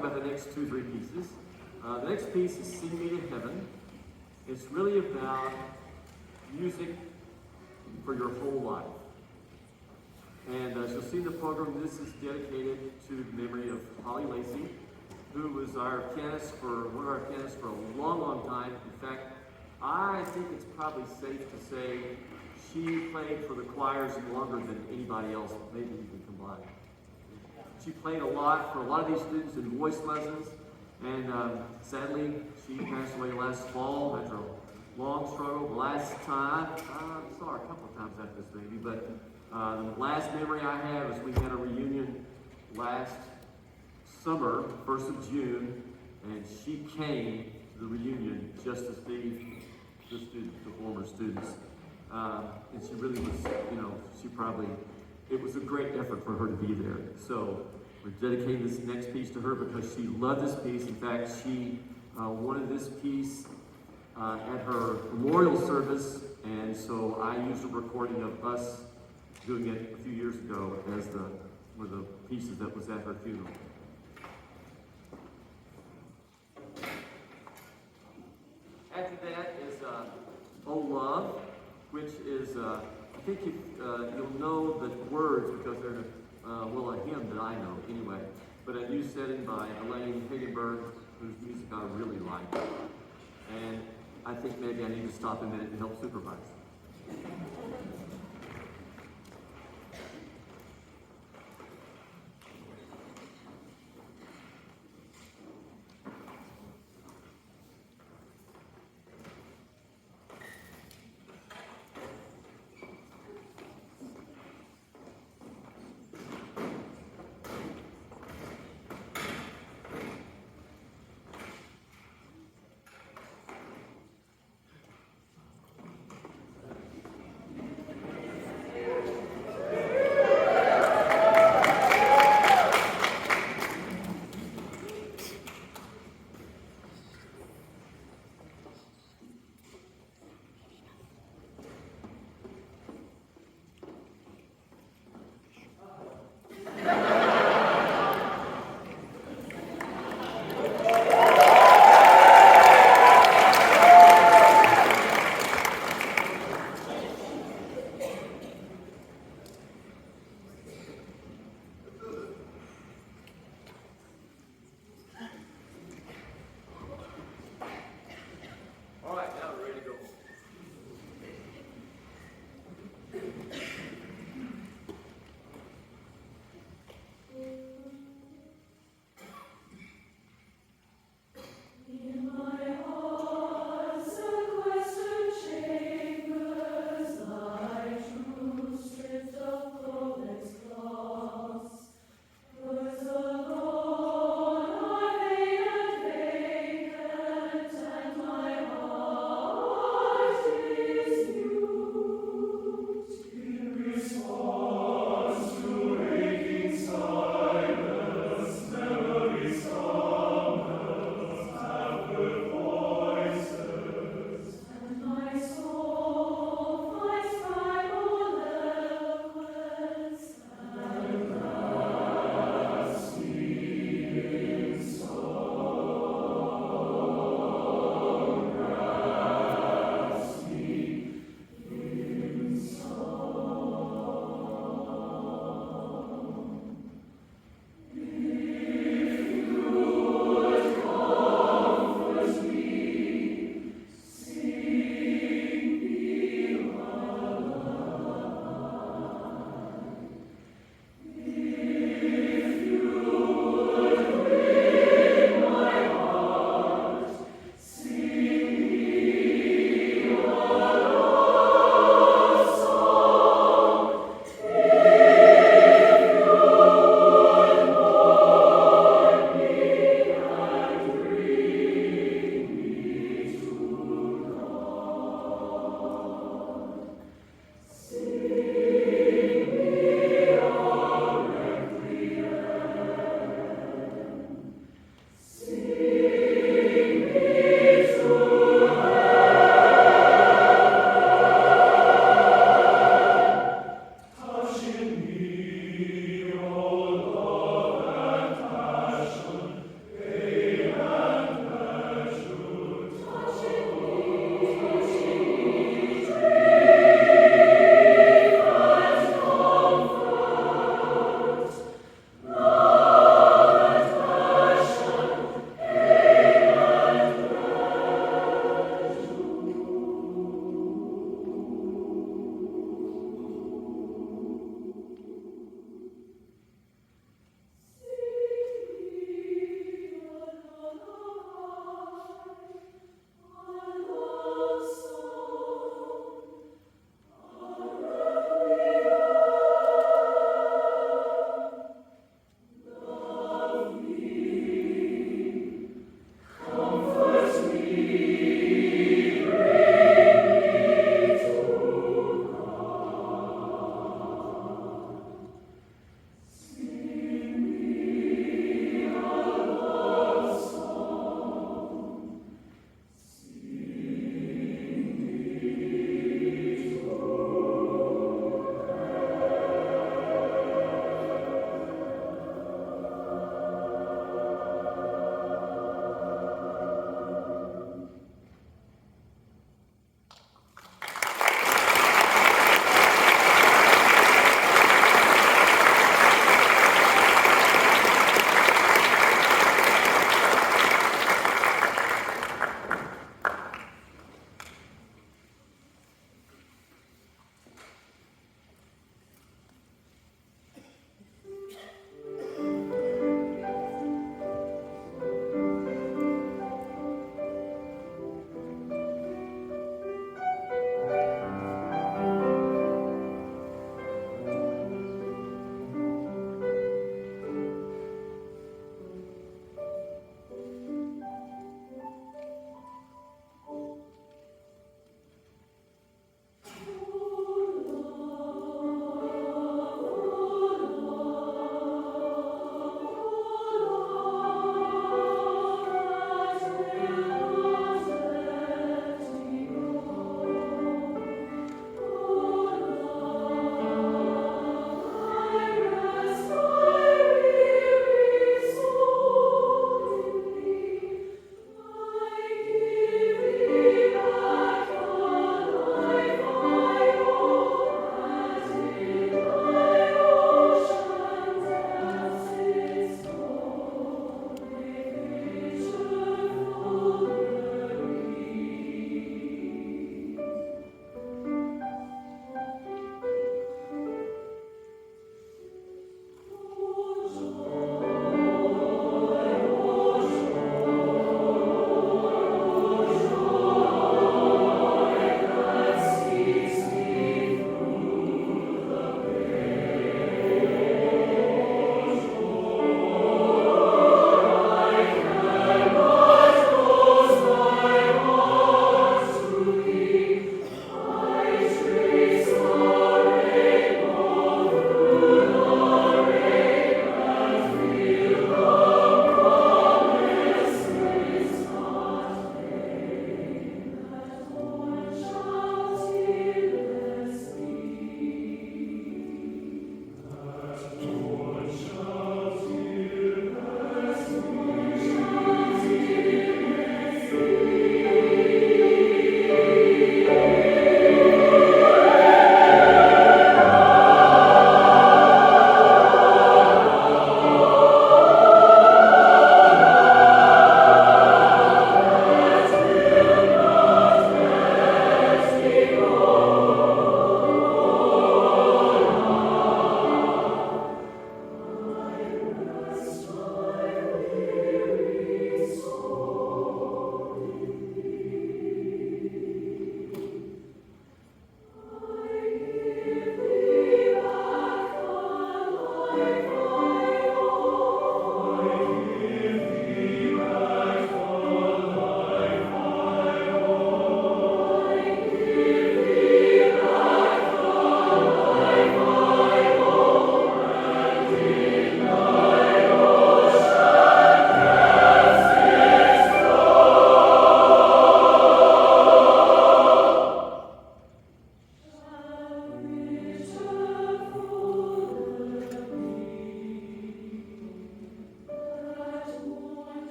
about the next 2 or 3 pieces. The next piece is Sing Me to Heaven. It's really about music for your whole life. And as you'll see in the program, this is dedicated to the memory of Holly Lacey, who was our pianist for one of our pianists for a long, long time. In fact, I think it's probably safe to say she played for the choirs longer than anybody else, maybe even combined. She played a lot for a lot of these students in voice lessons, and sadly, she passed away last fall after a long struggle. The last time, I saw her a couple of times after this maybe, but the last memory I have is we had a reunion last summer, 1st of June, and she came to the reunion just to see the students, the former students. And she really was, it was a great effort for her to be there. So we're dedicating this next piece to her because she loved this piece. In fact, she wanted this piece at her memorial service, and so I used a recording of us doing it a few years ago as one of the pieces that was at her funeral. After that is Oh Love, which is, I think you'll know the words because they're, a hymn that I know anyway, but a new setting by Elaine Hagenberg, whose music I really like. And I think maybe I need to stop a minute and help supervise.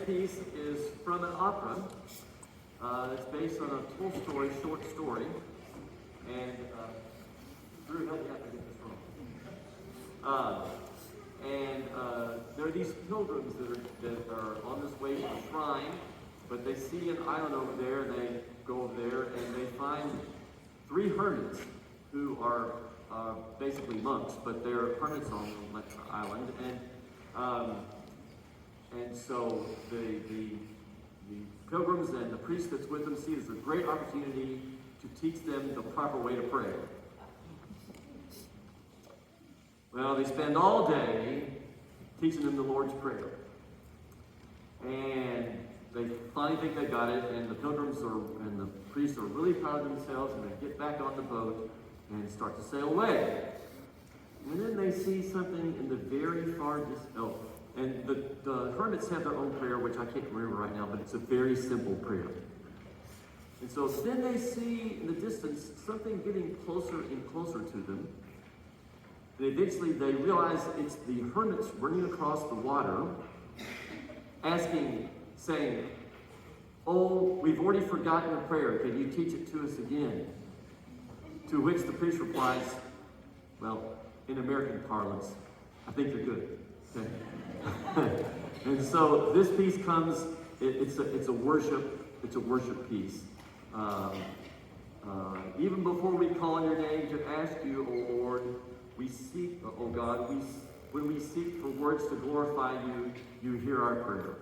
piece is from an opera. It's based on a Tolstoy short story. And Drew, help me out if I get this wrong. There are these pilgrims that are on this way to the shrine, but they see an island over there, and they go over there, and they find 3 hermits who are basically monks, but they're hermits on the island, and so the pilgrims and the priest that's with them see it as a great opportunity to teach them the proper way to pray. Well, they spend all day teaching them the Lord's Prayer. And they finally think they got it, and the pilgrims and the priests are really proud of themselves, and they get back on the boat and start to sail away. And then they see something in the very far distance. Oh, and the hermits have their own prayer, which I can't remember right now, but it's a very simple prayer. And so then they see in the distance something getting closer and closer to them. And eventually they realize it's the hermits running across the water, saying, "Oh, we've already forgotten the prayer. Can you teach it to us again?" To which the priest replies, well, in American parlance, "I think you're good." Okay. And so this piece comes. It's a worship piece. Even before we call on your name to ask you, O Lord, we seek, O God, when we seek for words to glorify you, you hear our prayer.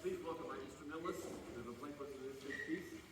please welcome our instrumentalists who have played for us in this next piece.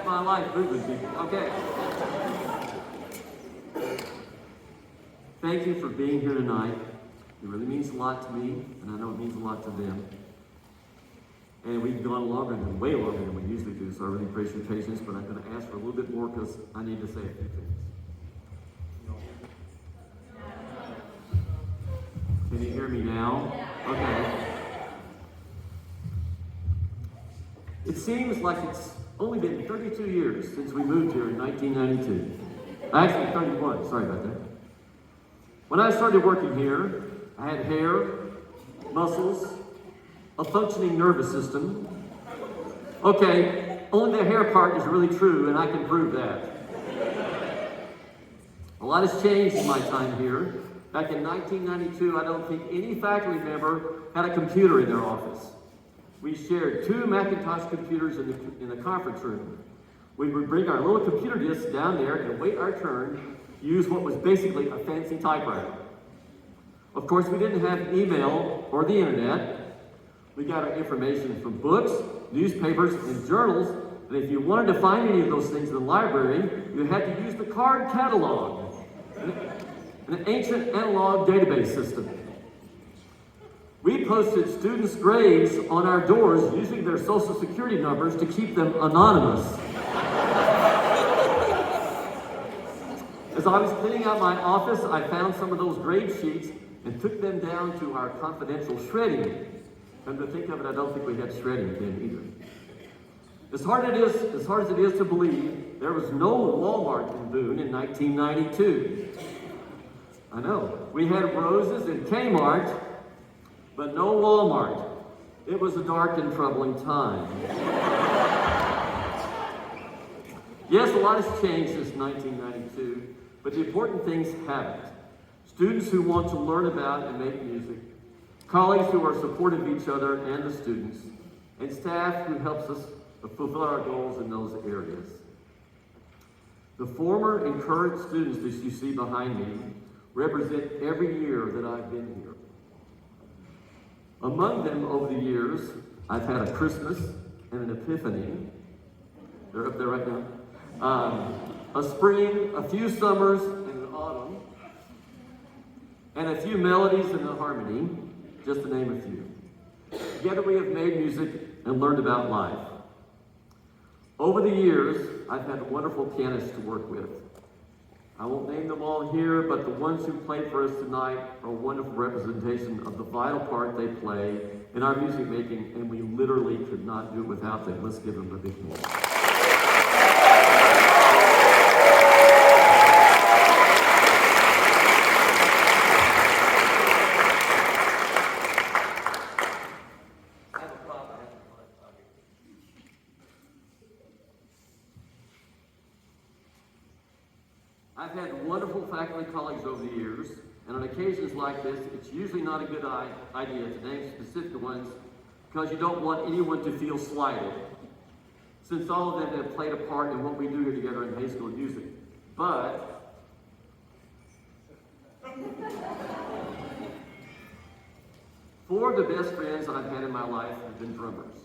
My life moving people. Okay. Thank you for being here tonight. It really means a lot to me, and I know it means a lot to them. And we've gone way longer than we usually do, so I really appreciate your patience, but I'm going to ask for a little bit more because I need to say a few things. Can you hear me now? Okay. It seems like it's only been 32 years since we moved here in 1992. Actually, 31, sorry about that. When I started working here, I had hair, muscles, a functioning nervous system. Okay, only the hair part is really true, and I can prove that. A lot has changed in my time here. Back in 1992, I don't think any faculty member had a computer in their office. We shared 2 Macintosh computers in the conference room. We would bring our little computer disks down there and wait our turn, use what was basically a fancy typewriter. Of course, we didn't have email or the internet. We got our information from books, newspapers, and journals, and if you wanted to find any of those things in the library, you had to use the card catalog, an ancient analog database system. We posted students' grades on our doors using their social security numbers to keep them anonymous. As I was cleaning out my office, I found some of those grade sheets and took them down to our confidential shredding. Come to think of it, I don't think we had shredding then either. As hard as it is to believe, there was no Walmart in Boone in 1992. I know. We had Roses and Kmart, but no Walmart. It was a dark and troubling time. Yes, a lot has changed since 1992, but the important things haven't. Students who want to learn about and make music, colleagues who are supportive of each other and the students, and staff who helps us fulfill our goals in those areas. The former and current students that you see behind me represent every year that I've been here. Among them, over the years, I've had a Christmas and an Epiphany. They're up there right now. A spring, a few summers, and an autumn. and a few melodies and a harmony, just to name a few. Together we have made music and learned about life. Over the years, I've had wonderful pianists to work with. I won't name them all here, but the ones who played for us tonight are a wonderful representation of the vital part they play in our music making, and we literally could not do it without them. Let's give them a big hand. I've had wonderful faculty colleagues over the years, and on occasions like this, it's usually not a good idea to name specific ones because you don't want anyone to feel slighted, since all of them have played a part in what we do here together in high school music. But four of the best friends I've had in my life have been drummers.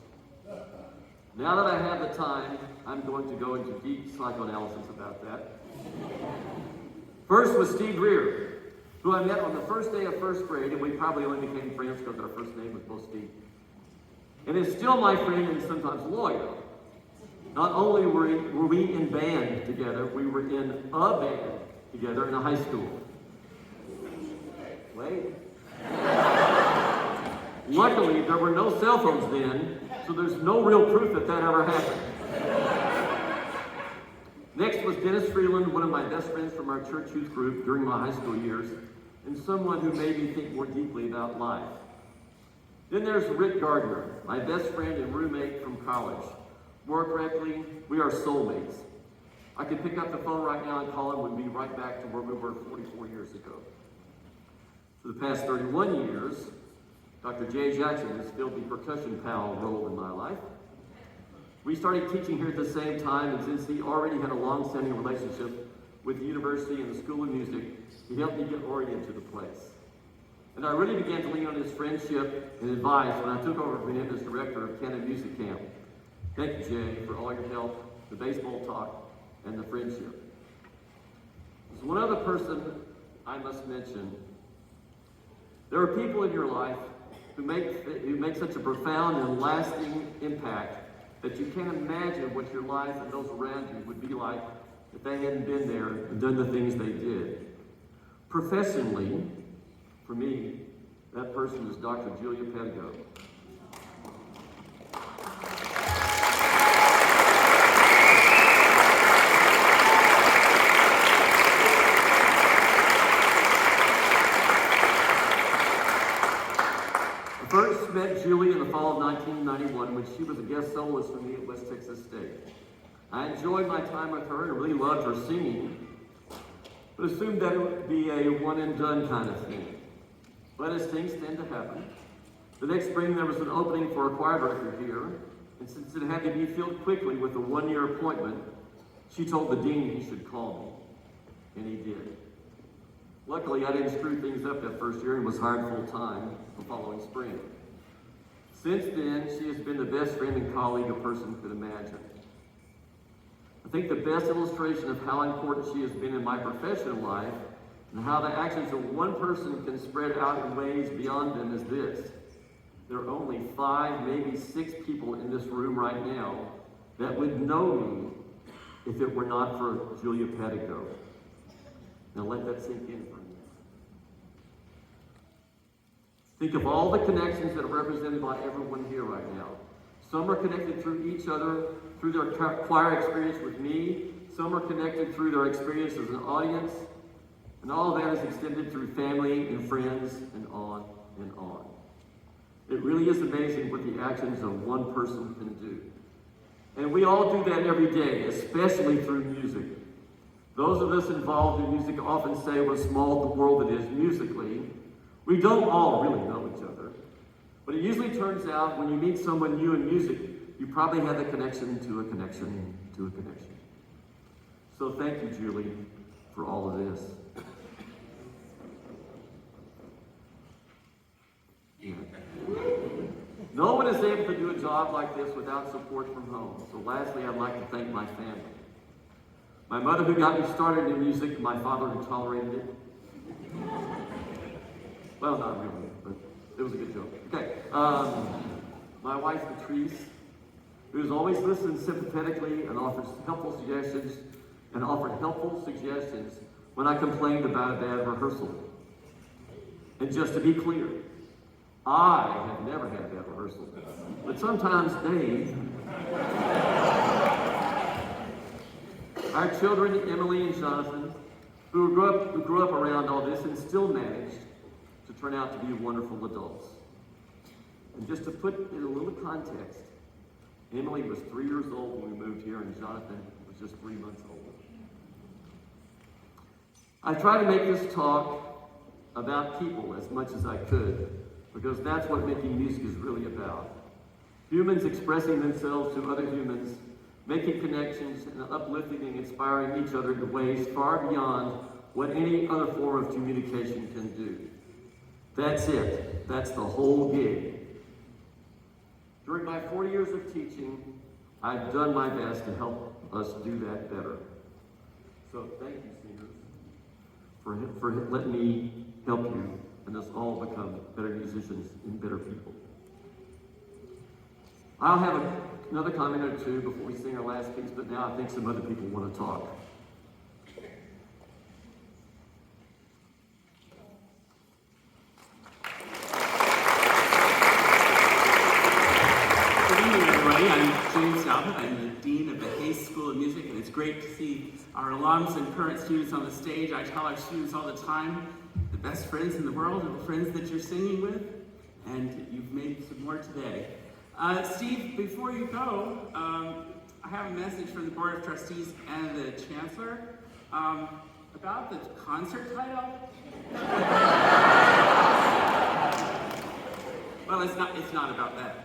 Now that I have the time, I'm going to go into deep psychoanalysis about that. First was Steve Greer, who I met on the first day of first grade, and we probably only became friends because our first name was both Steve. And is still my friend and sometimes loyal. Not only were we in band together, we were in a band together in a high school. Wait. Luckily, there were no cell phones then, so there's no real proof that that ever happened. Next was Dennis Freeland, one of my best friends from our church youth group during my high school years, and someone who made me think more deeply about life. Then there's Rick Gardner, my best friend and roommate from college. More correctly, we are soulmates. I could pick up the phone right now and call him and be right back to where we were 44 years ago. For the past 31 years, Dr. Jay Jackson has filled the percussion pal role in my life. We started teaching here at the same time, and since he already had a long-standing relationship with the university and the School of Music, he helped me get oriented to the place. And I really began to lean on his friendship and advice when I took over from him as director of Canon Music Camp. Thank you, Jay, for all your help, the baseball talk, and the friendship. There's one other person I must mention. There are people in your life who make such a profound and lasting impact that you can't imagine what your life and those around you would be like if they hadn't been there and done the things they did. Professionally, for me, that person is Dr. Julia Pedigo. I first met Julie in the fall of 1991 when she was a guest soloist for me at West Texas State. I enjoyed my time with her and really loved her singing, but assumed that it would be a one-and-done kind of thing. But as things tend to happen, the next spring there was an opening for a choir director here, and since it had to be filled quickly with a one-year appointment, she told the dean he should call me, and he did. Luckily, I didn't screw things up that first year and was hired full-time the following spring. Since then, she has been the best friend and colleague a person could imagine. I think the best illustration of how important she has been in my professional life and how the actions of one person can spread out in ways beyond them is this. There are only 5, maybe 6 people in this room right now that would know me if it were not for Julia Pedigo. Now let that sink in for a minute. Think of all the connections that are represented by everyone here right now. Some are connected through each other, through their choir experience with me. Some are connected through their experience as an audience. And all of that is extended through family and friends and on and on. It really is amazing what the actions of one person can do. And we all do that every day, especially through music. Those of us involved in music often say what a small world it is musically. We don't all really know each other. But it usually turns out when you meet someone new in music, you probably have a connection to a connection to a connection. So thank you, Julie, for all of this. Yeah. No one is able to do a job like this without support from home. So lastly, I'd like to thank my family. My mother who got me started in music, my father who tolerated it. Well, not really, but it was a good joke. Okay. My wife, Patrice, who's always listened sympathetically and offered helpful suggestions when I complained about a bad rehearsal. And just to be clear, I have never had bad rehearsals, but sometimes Dave. Our children, Emily and Jonathan, who grew up around all this and still managed to turn out to be wonderful adults. And just to put in a little context, Emily was 3 years old when we moved here, and Jonathan was just 3 months old. I tried to make this talk about people as much as I could, because that's what making music is really about. Humans expressing themselves to other humans, making connections and uplifting and inspiring each other in ways far beyond what any other form of communication can do. That's it. That's the whole gig. During my 40 years of teaching, I've done my best to help us do that better. So thank you, singers, for letting me help you and us all become better musicians and better people. I'll have another comment or two before we sing our last piece, but now I think some other people want to talk. I'm the Dean of the Hayes School of Music, and it's great to see our alums and current students on the stage. I tell our students all the time, the best friends in the world are the friends that you're singing with, and you've made some more today. Steve, before you go, I have a message from the Board of Trustees and the Chancellor about the concert title. Well, it's not about that.